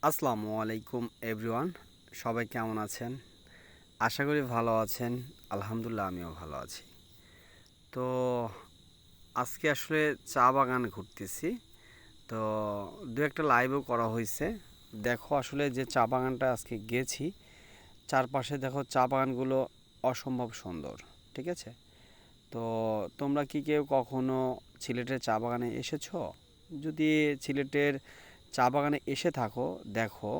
আসসালামু আলাইকুম এভরিওয়ান, সবাই কেমন আছেন? আশা করি ভালো আছেন। আলহামদুলিল্লাহ আমিও ভালো আছি। তো আজকে আসলে চা বাগানে ঘুরতেছি। তো দু একটা লাইভও করা হয়েছে। দেখো আসলে যে চা বাগানটা আজকে গেছি, চারপাশে দেখো চা বাগানগুলো অসম্ভব সুন্দর। ঠিক আছে? তো তোমরা কি কেউ কখনো সিলেটের চা বাগানে এসেছো? যদি সিলেটের চা বাগানে এসে থাকো, দেখো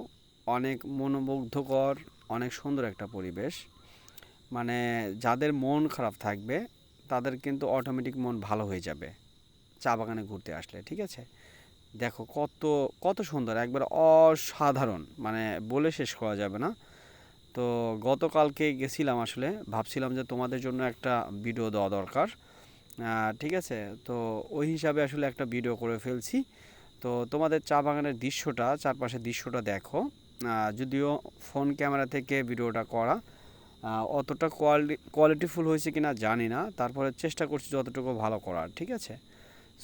অনেক মনোমুগ্ধকর, অনেক সুন্দর একটা পরিবেশ। মানে যাদের মন খারাপ থাকবে তাদের কিন্তু অটোমেটিক মন ভালো হয়ে যাবে চা বাগানে ঘুরতে আসলে। ঠিক আছে? দেখো কত কত সুন্দর, একবার অসাধারণ, মানে বলে শেষ করা যাবে না। তো গতকালকে গেছিলাম, আসলে ভাবছিলাম যে তোমাদের জন্য একটা ভিডিও দেওয়া দরকার। ঠিক আছে? তো ওই হিসাবে আসলে একটা ভিডিও করে ফেলছি। তো তোমাদের চা বাগানের দৃশ্যটা, চারপাশের দৃশ্যটা দেখো। যদিও ফোন ক্যামেরা থেকে ভিডিওটা করা, অতটা কোয়ালিটিফুল হয়েছে কিনা জানি না, তারপরে চেষ্টা করছি যতটুকু ভালো করার। ঠিক আছে?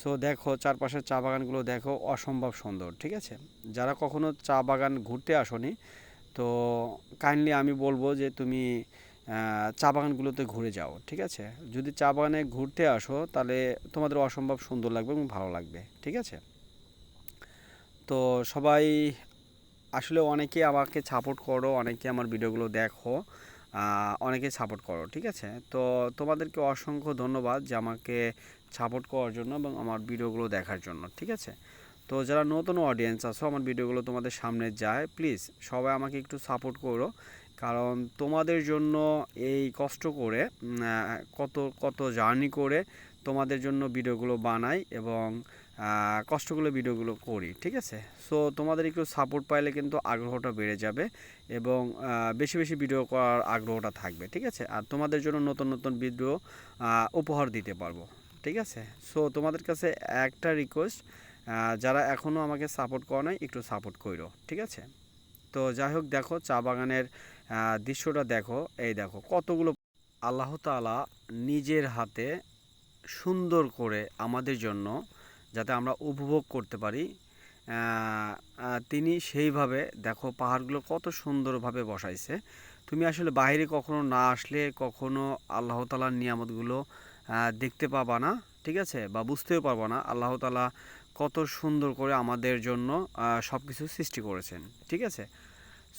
সো দেখো চারপাশের চা বাগানগুলো দেখো, অসম্ভব সুন্দর। ঠিক আছে? যারা কখনো চা বাগান ঘুরতে আসোনি, তো কাইন্ডলি আমি বলবো যে তুমি চা বাগানগুলোতে ঘুরে যাও। ঠিক আছে? যদি চা বাগানে ঘুরতে আসো তাহলে তোমাদের অসম্ভব সুন্দর লাগবে এবং ভালো লাগবে। ঠিক আছে? তো সবাই আসলে অনেকে আমাকে সাপোর্ট করো, অনেকে আমার ভিডিওগুলো দেখো, অনেকে সাপোর্ট করো। ঠিক আছে? তো তোমাদেরকে অসংখ্য ধন্যবাদ যে আমাকে সাপোর্ট করার জন্য এবং আমার ভিডিওগুলো দেখার জন্য। ঠিক আছে? তো যারা নতুন অডিয়েন্স আছো, আমার ভিডিওগুলো তোমাদের সামনে যায়, প্লিজ সবাই আমাকে একটু সাপোর্ট করো। কারণ তোমাদের জন্য এই কষ্ট করে, কত কত জার্নি করে তোমাদের জন্য ভিডিওগুলো বানাই এবং কষ্টগুলো ভিডিওগুলো করি। ঠিক আছে? সো তোমাদের একটু সাপোর্ট পাইলে কিন্তু আগ্রহটা বেড়ে যাবে এবং বেশি বেশি ভিডিও করার আগ্রহটা থাকবে। ঠিক আছে? আর তোমাদের জন্য নতুন নতুন ভিডিও উপহার দিতে পারবো। ঠিক আছে? সো তোমাদের কাছে একটা রিকোয়েস্ট, যারা এখনও আমাকে সাপোর্ট করে নাই, একটু সাপোর্ট করো। ঠিক আছে? তো যাই হোক, দেখো চা বাগানের দৃশ্যটা দেখো। এই দেখো কতগুলো আল্লাহ তাআলা নিজের হাতে সুন্দর করে আমাদের জন্য, যাতে আমরা উপভোগ করতে পারি, তিনি সেইভাবে দেখো পাহাড়গুলো কত সুন্দরভাবে বসাইছে। তুমি আসলে বাইরে কখনো না আসলে কখনো আল্লাহ তাআলার নিয়ামতগুলো দেখতে পাবা না। ঠিক আছে? বা বুঝতেও পারবা না আল্লাহ তাআলা কত সুন্দর করে আমাদের জন্য সব কিছু সৃষ্টি করেছেন। ঠিক আছে?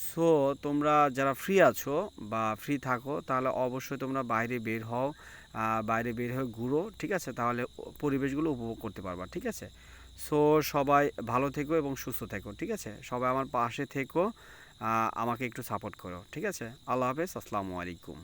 সো তোমরা যারা ফ্রি আছো বা ফ্রি থাকো, তাহলে অবশ্যই তোমরা বাইরে বের হও, বাইরে বের হয়ে ঘুরো। ঠিক আছে? তাহলে পরিবেশগুলো উপভোগ করতে পারবা। ঠিক আছে? সো সবাই ভালো থেকো এবং সুস্থ থেকো। ঠিক আছে? সবাই আমার পাশে থেকো, আমাকে একটু সাপোর্ট করো। ঠিক আছে? আল্লাহ হাফেজ, আসসালামু আলাইকুম।